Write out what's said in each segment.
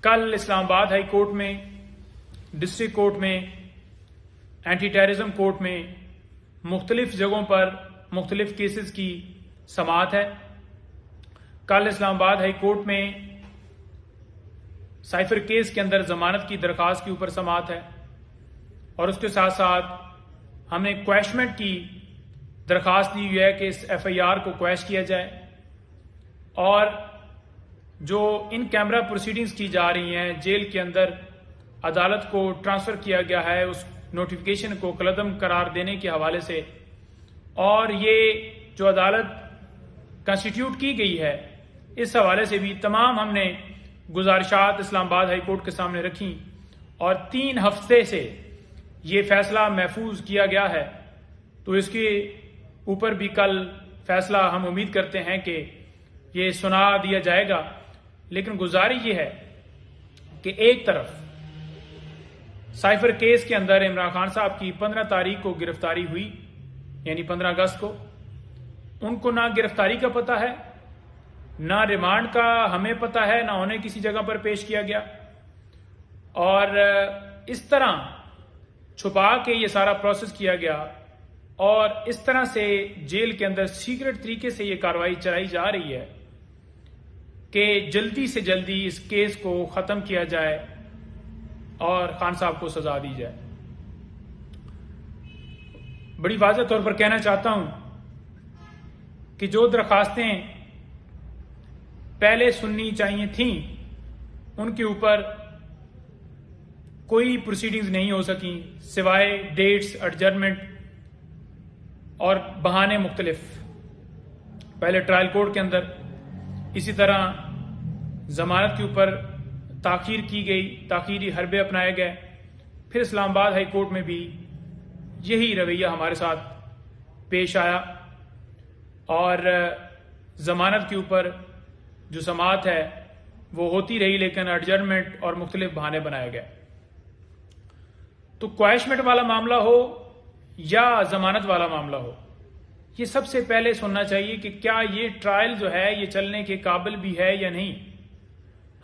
कल Islamabad high court में, district court में, एंटी टेररिज्म कोर्ट में मुख्तलिफ जगहों पर मुख्तलिफ केसेस की समाअत है। कल इस्लामाबाद हाई कोर्ट में साइफर केस के अंदर जमानत की दरख्वास्त के ऊपर समाअत है और उसके साथ साथ हमने क्वैशमेंट की दरख्वास्त दी हुई है कि इस FIR को क्वैश किया जाए और जो इन कैमरा प्रोसीडिंग्स की जा रही हैं, जेल के अंदर अदालत को ट्रांसफर किया गया है उस नोटिफिकेशन को कलअदम करार देने के हवाले से, और ये जो अदालत कंस्टिट्यूट की गई है इस हवाले से भी तमाम हमने गुजारिशात इस्लामाबाद हाई कोर्ट के सामने रखी और 3 हफ्ते से ये फैसला महफूज किया गया है। तो इसके ऊपर भी कल फैसला हम उम्मीद करते हैं कि ये सुना दिया जाएगा। लेकिन गुजारिश ये है कि एक तरफ साइफर केस के अंदर इमरान खान साहब की 15 तारीख को गिरफ्तारी हुई, यानी 15 अगस्त को। उनको ना गिरफ्तारी का पता है, ना रिमांड का हमें पता है, ना उन्हें किसी जगह पर पेश किया गया, और इस तरह छुपा के ये सारा प्रोसेस किया गया और इस तरह से जेल के अंदर सीक्रेट तरीके से ये कार्रवाई चलाई जा रही है कि जल्दी से जल्दी इस केस को खत्म किया जाए और खान साहब को सजा दी जाए। बड़ी वाज़ेह तौर पर कहना चाहता हूं कि जो दरखास्तें पहले सुननी चाहिए थीं उनके ऊपर कोई प्रोसीडिंग्स नहीं हो सकी सिवाय डेट्स, एडजर्नमेंट और बहाने मुख्तलिफ। पहले ट्रायल कोर्ट के अंदर, इसी तरह जमानत के ऊपर ताखीर की गई, ताखीरी हरबे अपनाए गए। फिर इस्लामाबाद हाई कोर्ट में भी यही रवैया हमारे साथ पेश आया और जमानत के ऊपर जो समाअत है वो होती रही, लेकिन एडजर्नमेंट और मुख्तलिफ बहाने बनाए गए। तो क्वैशमेंट वाला मामला हो या जमानत वाला मामला हो, ये सबसे पहले सुनना चाहिए कि क्या ये ट्रायल जो है ये चलने के काबिल भी है या नहीं।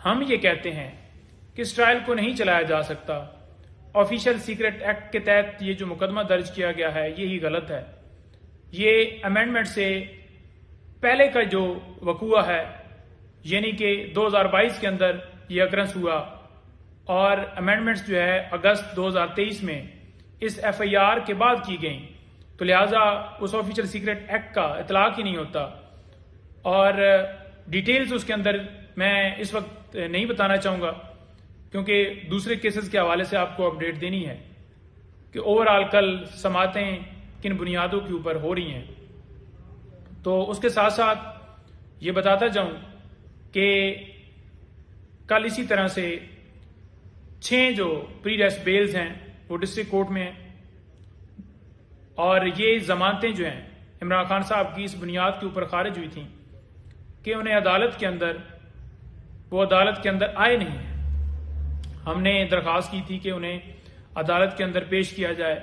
हम ये कहते हैं कि इस ट्रायल को नहीं चलाया जा सकता। ऑफिशियल सीक्रेट एक्ट के तहत ये जो मुकदमा दर्ज किया गया है यही गलत है। ये अमेंडमेंट से पहले का जो वकूआ है, यानी कि 2022 के अंदर ये अक्रंस हुआ और अमेंडमेंट्स जो है अगस्त 2023 में इस FIR के बाद की गई, तो लिहाजा उस ऑफिशियल सीक्रेट एक्ट का इतलाक ही नहीं होता और डिटेल्स उसके अंदर मैं इस वक्त नहीं बताना चाहूंगा क्योंकि दूसरे केसेस के हवाले से आपको अपडेट देनी है कि ओवरऑल कल समातें किन बुनियादों के ऊपर हो रही हैं। तो उसके साथ साथ ये बताता जाऊं कि कल इसी तरह से 6 जो प्री रेस्ट बेल्स हैं वो डिस्ट्रिक्ट कोर्ट में हैं और ये जमानतें जो हैं इमरान खान साहब की इस बुनियाद के ऊपर खारिज हुई थी कि उन्हें अदालत के अंदर आए नहीं हैं। हमने दरख्वास्त की थी कि उन्हें अदालत के अंदर पेश किया जाए,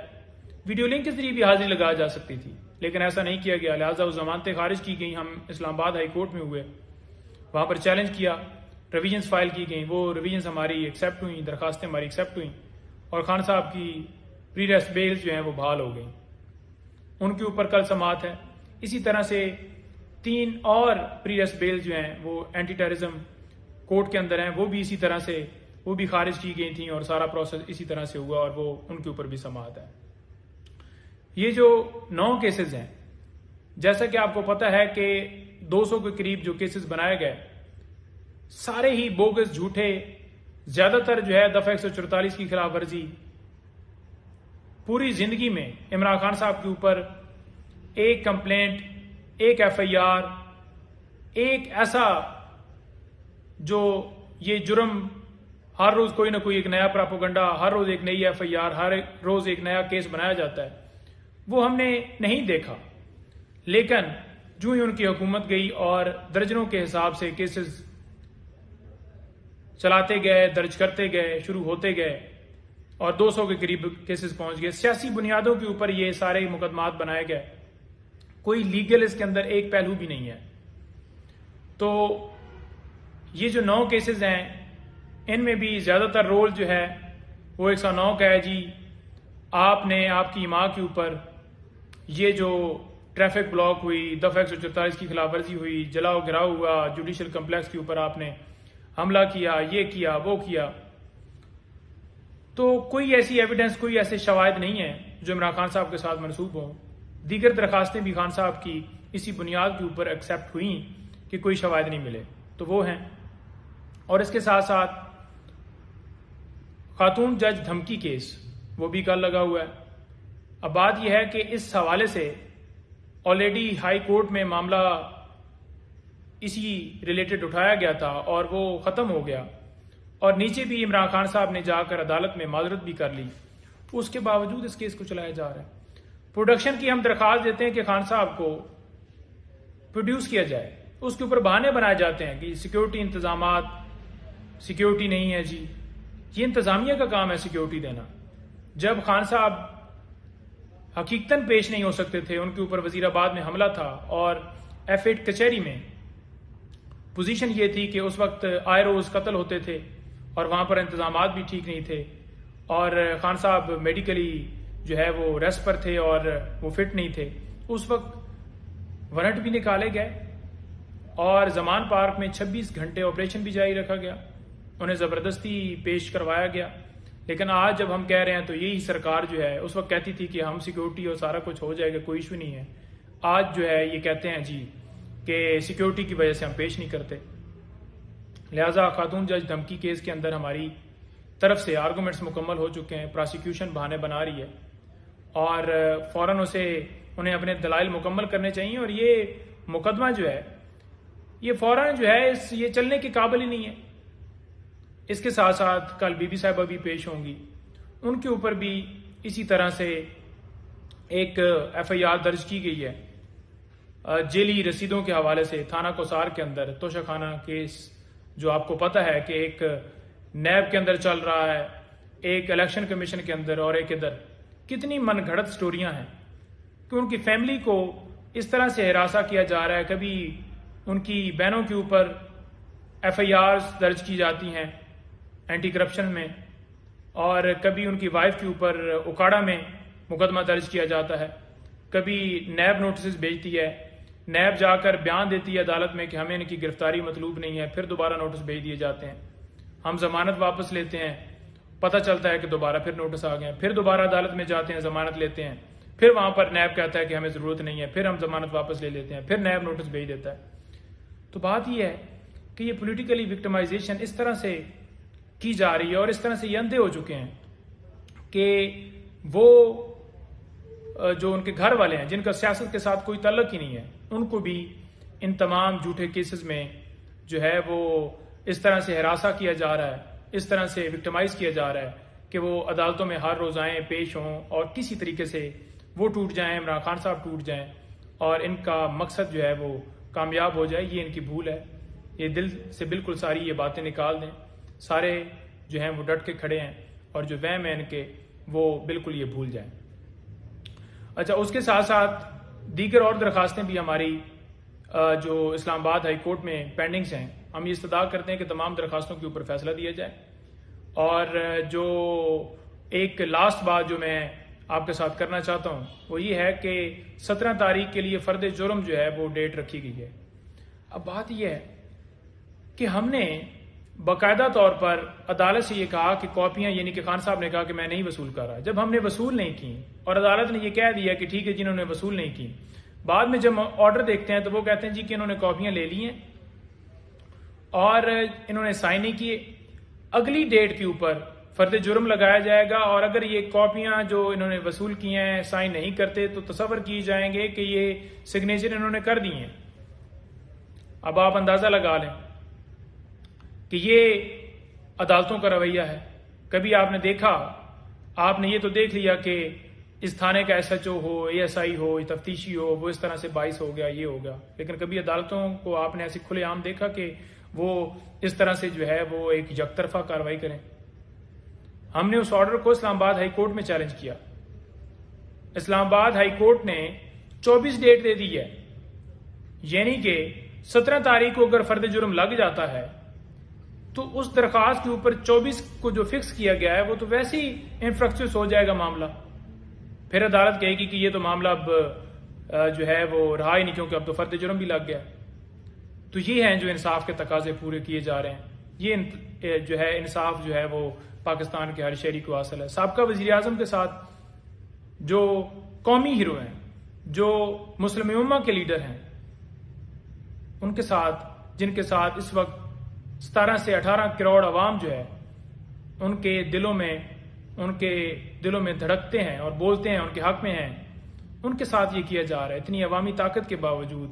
वीडियो लिंक के जरिए भी हाजिरी लगाई जा सकती थी, लेकिन ऐसा नहीं किया गया। लिहाजा वो जमानतें खारिज की गई। हम इस्लामाबाद हाई कोर्ट में हुए, वहां पर चैलेंज किया, रिविजन्स फाइल की गई, वो रिविजन्स हमारी एक्सेप्ट हुई, दरखास्तें हमारी एक्सेप्ट हुई और खान साहब की प्री रेस्ट बेल्स जो हैं वो बहाल हो गई। उनके ऊपर कल समाअत है। इसी तरह से 3 और प्री रेस्ट बेल्स जो हैं वो एंटी टेररिज्म कोर्ट के अंदर हैं, वो भी इसी तरह से वो भी खारिज की गई थी और सारा प्रोसेस इसी तरह से हुआ और वो उनके ऊपर भी समाअत है। ये जो 9 केसेस हैं, जैसा कि आपको पता है कि 200 के करीब जो केसेस बनाए गए सारे ही बोगस, झूठे, ज्यादातर जो है दफा 144 की खिलाफ वर्जी। पूरी जिंदगी में इमरान खान साहब के ऊपर एक कंप्लेंट, एक FIR, एक ऐसा जो ये जुर्म, हर रोज कोई ना कोई एक नया प्रोपेगेंडा, हर रोज एक नई FIR, हर रोज एक नया केस बनाया जाता है, वो हमने नहीं देखा। लेकिन जो ही उनकी हुकूमत गई और दर्जनों के हिसाब से केसेस चलाते गए, दर्ज करते गए, शुरू होते गए और 200 के करीब केसेस पहुंच गए। सियासी बुनियादों के ऊपर ये सारे मुकदमात बनाए गए, कोई लीगल इसके अंदर एक पहलू भी नहीं है। तो ये जो 9 केसेस हैं इनमें भी ज़्यादातर रोल जो है वो 109 का है जी। आपने आपकी माँ के ऊपर ये जो ट्रैफिक ब्लॉक हुई, दफ़ा 144 की खिलाफ वर्जी हुई, जलाओ गिराव हुआ, जुडिशल कम्प्लेक्स के ऊपर आपने हमला किया, ये किया, वो किया, तो कोई ऐसी एविडेंस, कोई ऐसे शवाहिद नहीं है जो इमरान खान साहब के साथ मनसूब हों। दीगर दरखास्तें भी खान साहब की इसी बुनियाद के ऊपर एक्सेप्ट हुई कि कोई शवाहिद नहीं मिले, तो वो हैं। और इसके साथ साथ खातून जज धमकी केस वो भी कल लगा हुआ है। अब बात यह है कि इस हवाले से ऑलरेडी हाई कोर्ट में मामला इसी रिलेटेड उठाया गया था और वो ख़त्म हो गया, और नीचे भी इमरान खान साहब ने जाकर अदालत में माजरत भी कर ली। उसके बावजूद इस केस को चलाया जा रहा है। प्रोडक्शन की हम दरख्वास्त देते हैं कि खान साहब को प्रोड्यूस किया जाए, उसके ऊपर बहाने बनाए जाते हैं कि सिक्योरिटी इंतजामात, सिक्योरिटी नहीं है जी। ये इंतजामिया का काम है सिक्योरिटी देना। जब खान साहब हकीकतन पेश नहीं हो सकते थे, उनके ऊपर वजीराबाद में हमला था और F8 कचहरी में पोजीशन ये थी कि उस वक्त आए रोज कत्ल होते थे और वहां पर इंतजामात भी ठीक नहीं थे, और खान साहब मेडिकली जो है वो रेस्ट पर थे और वो फिट नहीं थे। उस वक्त वारंट भी निकाले गए और जमान पार्क में 26 घंटे ऑपरेशन भी जारी रखा गया, उन्हें जबरदस्ती पेश करवाया गया। लेकिन आज जब हम कह रहे हैं तो यही सरकार जो है उस वक्त कहती थी कि हम सिक्योरिटी और सारा कुछ हो जाएगा, कोई इशू नहीं है। आज जो है ये कहते हैं जी कि सिक्योरिटी की वजह से हम पेश नहीं करते। लिहाजा खातून जज धमकी केस के अंदर हमारी तरफ से आर्गूमेंट्स मुकम्मल हो चुके हैं। प्रोसिक्यूशन बहाने बना रही है और फौरन उन्हें अपने दलाइल मुकम्मल करने चाहिए, और ये मुकदमा जो है ये फौरन जो है ये चलने के काबिल ही नहीं है। इसके साथ साथ कल बीबी साहिबा भी पेश होंगी, उनके ऊपर भी इसी तरह से एक FIR दर्ज की गई है जेली रसीदों के हवाले से। थाना कोसार के अंदर तोशाखाना केस जो आपको पता है कि एक नैब के अंदर चल रहा है, एक इलेक्शन कमीशन के अंदर, और एक इधर। कितनी मनगढ़ंत स्टोरियां हैं कि उनकी फैमिली को इस तरह से हिरासा किया जा रहा है। कभी उनकी बहनों के ऊपर FIRs दर्ज की जाती हैं एंटी करप्शन में, और कभी उनकी वाइफ के ऊपर उकाड़ा में मुकदमा दर्ज किया जाता है। कभी नैब नोटिस भेजती है, नैब जाकर बयान देती है अदालत में कि हमें इनकी गिरफ्तारी मतलूब नहीं है, फिर दोबारा नोटिस भेज दिए जाते हैं। हम जमानत वापस लेते हैं, पता चलता है कि दोबारा फिर नोटिस आ गए, फिर दोबारा अदालत में जाते हैं, जमानत लेते हैं, फिर वहां पर नैब कहता है कि हमें जरूरत नहीं है, फिर हम जमानत वापस ले लेते हैं, फिर नैब नोटिस भेज देता है। तो बात यह है कि ये पॉलिटिकली विक्टिमाइजेशन इस तरह से की जा रही है और इस तरह से ये अंधे हो चुके हैं कि वो जो उनके घर वाले हैं जिनका सियासत के साथ कोई ताल्लुक ही नहीं है, उनको भी इन तमाम झूठे केसेस में जो है वो इस तरह से हिरासा किया जा रहा है, इस तरह से विक्टिमाइज किया जा रहा है कि वो अदालतों में हर रोज आए, पेश हों और किसी तरीके से वो टूट जाएं, इमरान खान साहब टूट जाएं और इनका मकसद जो है वो कामयाब हो जाए। ये इनकी भूल है। ये दिल से बिल्कुल सारी ये बातें निकाल दें। सारे जो हैं वो डट के खड़े हैं और जो वहम है इनके वो बिल्कुल ये भूल जाएं। अच्छा, उसके साथ साथ दीगर और दरखास्तें भी हमारी जो इस्लामाबाद हाई कोर्ट में पेंडिंग्स हैं, हम ये इस्तदा करते हैं कि तमाम दरखास्तों के ऊपर फैसला दिया जाए। और जो एक लास्ट बात जो मैं आपके साथ करना चाहता हूं वो ये है कि 17 तारीख के लिए फर्द जुर्म जो है वो डेट रखी गई है। अब बात यह है कि हमने बाकायदा तौर पर अदालत से ये कहा कि कॉपियां, यानी कि खान साहब ने कहा कि मैं नहीं वसूल कर रहा, जब हमने वसूल नहीं की और अदालत ने ये कह दिया कि ठीक है जिन्होंने वसूल नहीं की, बाद में जब ऑर्डर देखते हैं तो वो कहते हैं जी कि इन्होंने कॉपियां ले ली हैं और इन्होंने साइन नहीं किए। अगली डेट के ऊपर फर्द जुर्म लगाया जाएगा और अगर ये कॉपियां जो इन्होंने वसूल की हैं साइन नहीं करते तो तसव्वुर किए जाएंगे कि ये सिग्नेचर इन्होंने कर दिए हैं। अब आप अंदाजा लगा लें कि ये अदालतों का रवैया है। कभी आपने देखा, आपने ये तो देख लिया कि इस थाने का SHO हो, ASI हो, तफ्तीशी हो, वो इस तरह से 22 हो गया, ये हो गया, लेकिन कभी अदालतों को आपने ऐसे खुलेआम देखा कि वो इस तरह से जो है वो एक यकतरफा कार्रवाई करें। हमने उस ऑर्डर को इस्लामाबाद हाई कोर्ट में चैलेंज किया। इस्लामाबाद हाई कोर्ट ने 24 डेट दे दी है, यानी कि 17 तारीख को अगर फर्द जुर्म लग जाता है तो उस दरख्वास्त के ऊपर 24 को जो फिक्स किया गया है वो तो वैसे ही इंफ्रक्चुअस हो जाएगा मामला। फिर अदालत कहेगी कि ये तो मामला अब जो है वो रहा ही नहीं, क्योंकि अब तो फर्द जुर्म भी लग गया। तो ये हैं जो इंसाफ के तकाजे पूरे किए जा रहे हैं। ये जो है इंसाफ जो है वो पाकिस्तान के हर शहरी को हासिल है। साबका वजीर आजम के साथ जो कौमी हीरो हैं, जो मुस्लिम उम्मा के लीडर हैं, उनके साथ, जिनके साथ इस वक्त 17 से 18 करोड़ अवाम जो है उनके दिलों में धड़कते हैं और बोलते हैं, उनके हक में हैं, उनके साथ ये किया जा रहा है। इतनी अवामी ताकत के बावजूद